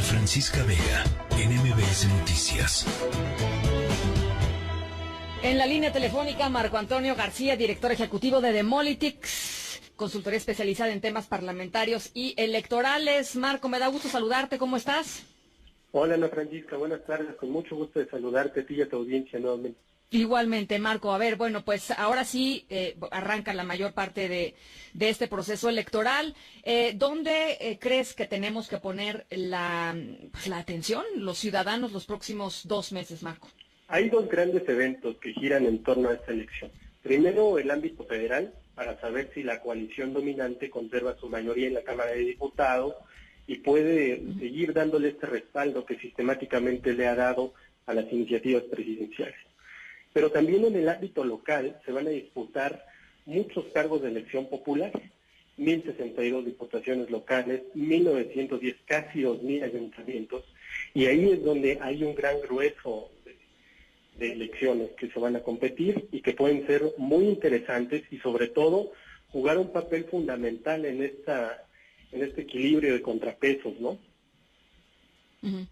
Francisca Vega, en MBS Noticias. En la línea telefónica, Marco Antonio García, director ejecutivo de Demolitics, consultoría especializada en temas parlamentarios y electorales. Marco, me da gusto saludarte, ¿cómo estás? Hola, Ana Francisca, buenas tardes, con mucho gusto de saludarte a ti y a tu audiencia nuevamente. Igualmente, Marco. A ver, bueno, pues ahora sí arranca la mayor parte de este proceso electoral. ¿Dónde crees que tenemos que poner la atención los ciudadanos los próximos 2 meses, Marco? Hay dos grandes eventos que giran en torno a esta elección. Primero, el ámbito federal, para saber si la coalición dominante conserva su mayoría en la Cámara de Diputados y puede seguir dándole este respaldo que sistemáticamente le ha dado a las iniciativas presidenciales. Pero también en el ámbito local se van a disputar muchos cargos de elección popular, 1.062 diputaciones locales, 1.910, casi 2.000 ayuntamientos, y ahí es donde hay un gran grueso de elecciones que se van a competir y que pueden ser muy interesantes y sobre todo jugar un papel fundamental en este equilibrio de contrapesos, ¿no? Uh-huh.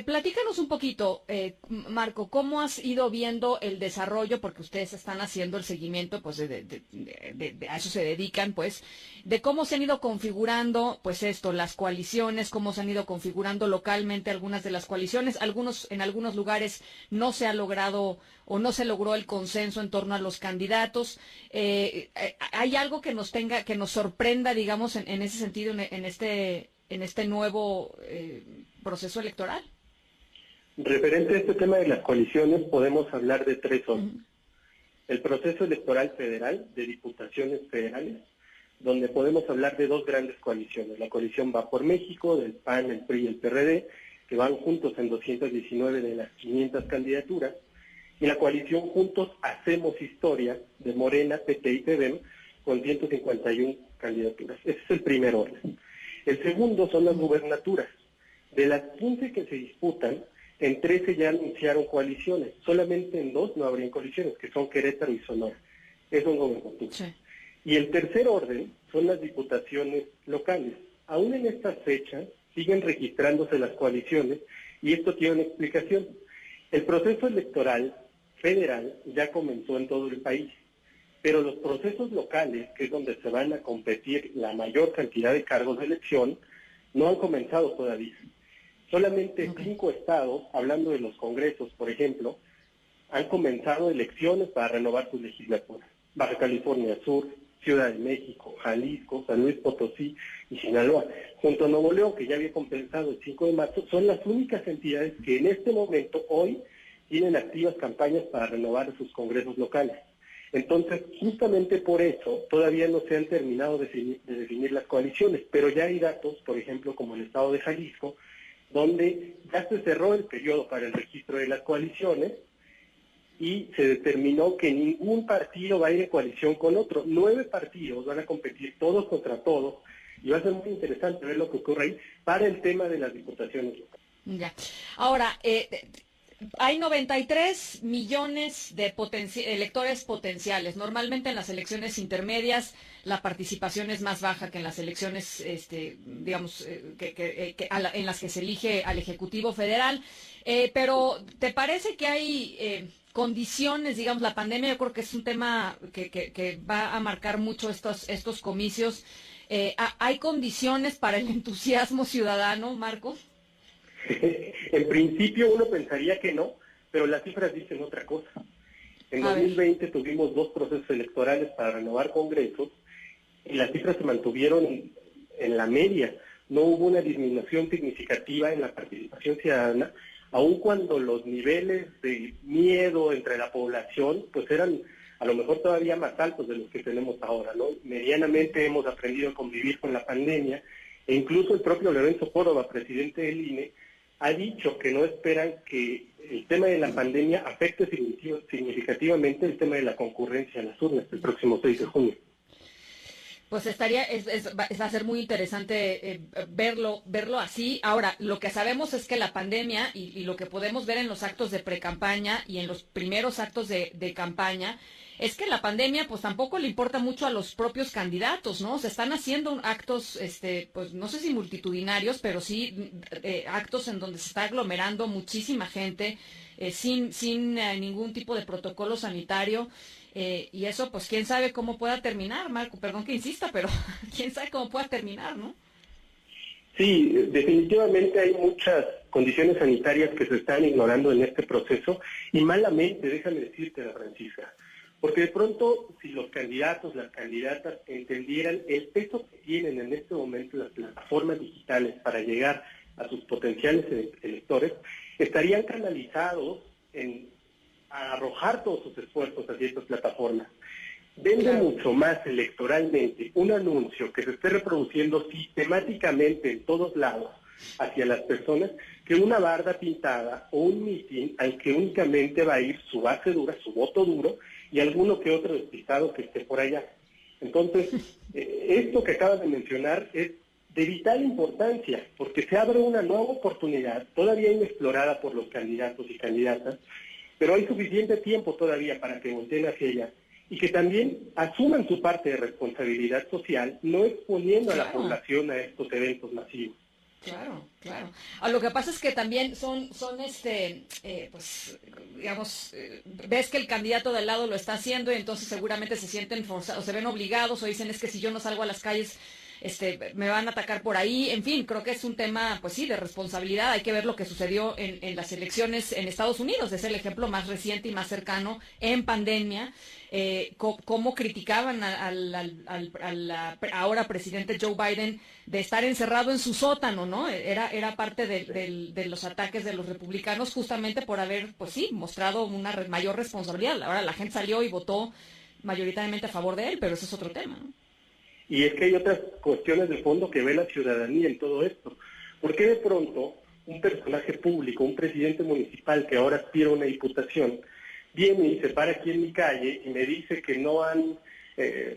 Platícanos un poquito, Marco, ¿cómo has ido viendo el desarrollo? Porque ustedes están haciendo el seguimiento, pues a eso se dedican, pues, de cómo se han ido configurando, pues las coaliciones, cómo se han ido configurando localmente algunas de las coaliciones. En algunos lugares no se ha logrado o no se logró el consenso en torno a los candidatos. ¿Hay algo que nos sorprenda, digamos, en ese sentido, en este nuevo proceso electoral? Referente a este tema de las coaliciones, podemos hablar de tres órdenes. Uh-huh. El proceso electoral federal, de diputaciones federales, donde podemos hablar de dos grandes coaliciones. La coalición Va por México, del PAN, el PRI y el PRD, que van juntos en 219 de las 500 candidaturas, y la coalición Juntos Hacemos Historia, de Morena, PT y PDEM, con 151 candidaturas. Ese es el primer orden. El segundo son las gubernaturas. De las 15 que se disputan, en 13 ya anunciaron coaliciones. Solamente en 2 no habrían coaliciones, que son Querétaro y Sonora. Eso en gobernatura. Sí. Y el tercer orden son las diputaciones locales. Aún en estas fechas siguen registrándose las coaliciones y esto tiene una explicación. El proceso electoral federal ya comenzó en todo el país, pero los procesos locales, que es donde se van a competir la mayor cantidad de cargos de elección, no han comenzado todavía. Solamente 5 estados, hablando de los congresos, por ejemplo, han comenzado elecciones para renovar sus legislaturas. Baja California Sur, Ciudad de México, Jalisco, San Luis Potosí y Sinaloa. Junto a Nuevo León, que ya había comenzado el 5 de marzo, son las únicas entidades que en este momento, hoy, tienen activas campañas para renovar sus congresos locales. Entonces, justamente por eso, todavía no se han terminado de definir las coaliciones, pero ya hay datos, por ejemplo, como el estado de Jalisco, donde ya se cerró el periodo para el registro de las coaliciones y se determinó que ningún partido va a ir en coalición con otro. 9 partidos van a competir todos contra todos y va a ser muy interesante ver lo que ocurre ahí para el tema de las diputaciones locales. Ya. Ahora, hay 93 millones de electores potenciales. Normalmente en las elecciones intermedias la participación es más baja que en las elecciones, digamos, en las que se elige al Ejecutivo Federal. Pero ¿te parece que hay condiciones, digamos, la pandemia? Yo creo que es un tema que va a marcar mucho estos comicios. ¿Hay condiciones para el entusiasmo ciudadano, Marco? En principio uno pensaría que no, pero las cifras dicen otra cosa. En 2020 tuvimos 2 procesos electorales para renovar congresos y las cifras se mantuvieron en la media. No hubo una disminución significativa en la participación ciudadana, aun cuando los niveles de miedo entre la población pues eran a lo mejor todavía más altos de los que tenemos ahora, ¿no? Medianamente hemos aprendido a convivir con la pandemia e incluso el propio Lorenzo Córdoba, presidente del INE, ha dicho que no esperan que el tema de la pandemia afecte significativamente el tema de la concurrencia a las urnas el próximo 6 de junio. Pues va a ser muy interesante verlo así. Ahora, lo que sabemos es que la pandemia y lo que podemos ver en los actos de precampaña y en los primeros actos de campaña es que la pandemia pues tampoco le importa mucho a los propios candidatos, ¿no? Se están haciendo actos, pues no sé si multitudinarios, pero sí actos en donde se está aglomerando muchísima gente sin ningún tipo de protocolo sanitario. Y eso, pues, quién sabe cómo pueda terminar, Marco. Perdón que insista, pero quién sabe cómo pueda terminar, ¿no? Sí, definitivamente hay muchas condiciones sanitarias que se están ignorando en este proceso y malamente, déjame decirte, Francisca, porque de pronto si los candidatos, las candidatas entendieran el peso que tienen en este momento las plataformas digitales para llegar a sus potenciales electores, estarían canalizados a arrojar todos sus esfuerzos hacia estas plataformas. Vende mucho más electoralmente un anuncio que se esté reproduciendo sistemáticamente en todos lados hacia las personas que una barda pintada o un mitin al que únicamente va a ir su base dura, su voto duro y alguno que otro despistado que esté por allá. Entonces, esto que acabas de mencionar es de vital importancia porque se abre una nueva oportunidad todavía inexplorada por los candidatos y candidatas, pero hay suficiente tiempo todavía para que volteen hacia ella y que también asuman su parte de responsabilidad social, no exponiendo a la población a estos eventos masivos. Claro, claro. Lo que pasa es que también pues, digamos, ves que el candidato de al lado lo está haciendo y entonces seguramente se sienten forzados, se ven obligados o dicen es que si yo no salgo a las calles me van a atacar por ahí. En fin, creo que es un tema, pues sí, de responsabilidad. Hay que ver lo que sucedió en las elecciones en Estados Unidos. Es el ejemplo más reciente y más cercano en pandemia. Cómo criticaban al ahora presidente Joe Biden de estar encerrado en su sótano, ¿no? Era parte de los ataques de los republicanos justamente por haber, pues sí, mostrado una mayor responsabilidad. Ahora la gente salió y votó mayoritariamente a favor de él, pero ese es otro tema, ¿no? Y es que hay otras cuestiones de fondo que ve la ciudadanía en todo esto. ¿Por qué de pronto un personaje público, un presidente municipal que ahora aspira a una diputación, viene y se para aquí en mi calle y me dice que no han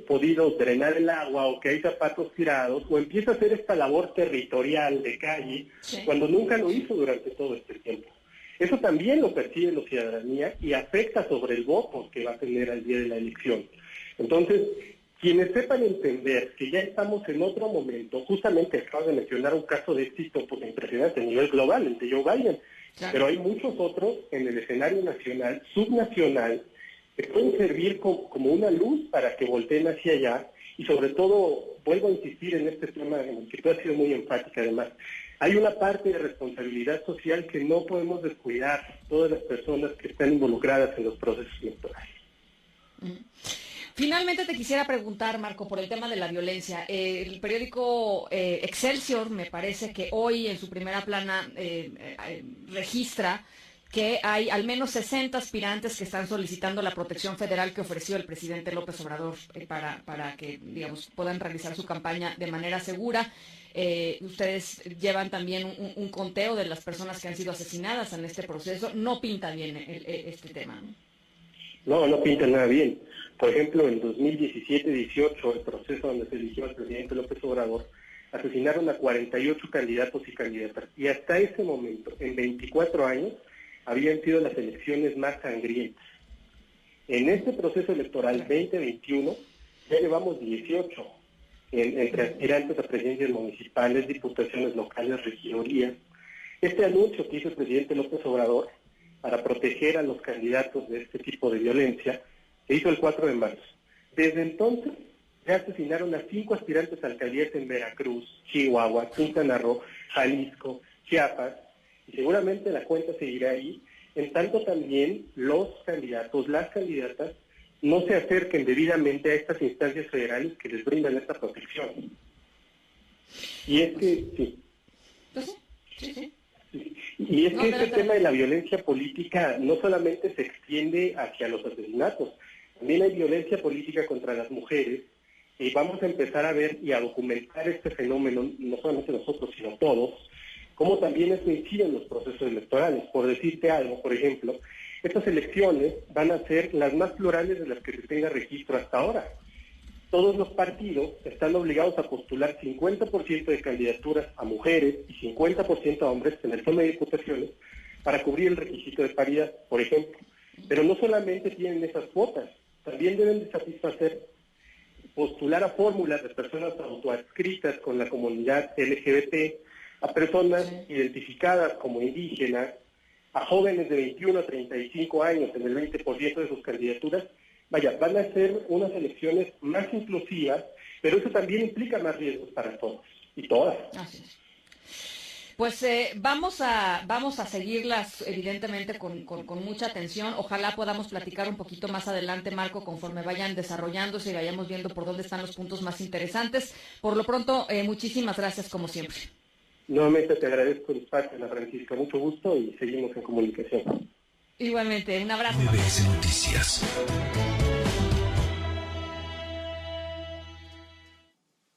podido drenar el agua o que hay zapatos tirados, o empieza a hacer esta labor territorial de calle, cuando nunca lo hizo durante todo este tiempo? Eso también lo percibe la ciudadanía y afecta sobre el voto que va a tener al día de la elección. Entonces, quienes sepan entender que ya estamos en otro momento, justamente acabas de mencionar un caso de éxito pues, impresionante a nivel global, el de Joe Biden, pero hay muchos otros en el escenario nacional, subnacional, que pueden servir como una luz para que volteen hacia allá y sobre todo, vuelvo a insistir en este tema en el que tú has sido muy enfática además, hay una parte de responsabilidad social que no podemos descuidar todas las personas que están involucradas en los procesos electorales. Finalmente te quisiera preguntar, Marco, por el tema de la violencia. El periódico Excelsior, me parece que hoy en su primera plana registra que hay al menos 60 aspirantes que están solicitando la protección federal que ofreció el presidente López Obrador para que, digamos, puedan realizar su campaña de manera segura. Ustedes llevan también un conteo de las personas que han sido asesinadas en este proceso. No pinta bien este tema, ¿no? No pinta nada bien. Por ejemplo, en 2017-18, el proceso donde se eligió al presidente López Obrador, asesinaron a 48 candidatos y candidatas. Y hasta ese momento, en 24 años, habían sido las elecciones más sangrientas. En este proceso electoral 2021, ya llevamos 18 entre aspirantes a presidencias municipales, diputaciones locales, regidurías. Este anuncio que hizo el presidente López Obrador para proteger a los candidatos de este tipo de violencia, se hizo el 4 de marzo. Desde entonces, ya asesinaron a 5 aspirantes a alcaldías en Veracruz, Chihuahua, Quintana Roo, Jalisco, Chiapas, y seguramente la cuenta seguirá ahí, en tanto también los candidatos, las candidatas, no se acerquen debidamente a estas instancias federales que les brindan esta protección. Y es que, sí. Sí. Y es que este tema de la violencia política no solamente se extiende hacia los asesinatos, también hay violencia política contra las mujeres, y vamos a empezar a ver y a documentar este fenómeno, no solamente nosotros, sino todos, cómo también eso incide en los procesos electorales. Por decirte algo, por ejemplo, estas elecciones van a ser las más plurales de las que se tenga registro hasta ahora. todos los partidos están obligados a postular 50% de candidaturas a mujeres y 50% a hombres en el toma de diputaciones para cubrir el requisito de paridad, por ejemplo. Pero no solamente tienen esas cuotas, también deben de satisfacer, postular a fórmulas de personas autoadscritas con la comunidad LGBT, a personas identificadas como indígenas, a jóvenes de 21 a 35 años en el 20% de sus candidaturas. Vaya, van a ser unas elecciones más inclusivas, pero eso también implica más riesgos para todos y todas. Así es. Pues vamos a seguirlas evidentemente con mucha atención. Ojalá podamos platicar un poquito más adelante, Marco, conforme vayan desarrollándose y vayamos viendo por dónde están los puntos más interesantes. Por lo pronto, muchísimas gracias como siempre. Nuevamente te agradezco el espacio, Ana Francisca. Mucho gusto y seguimos en comunicación. Igualmente, un abrazo. MBS Noticias.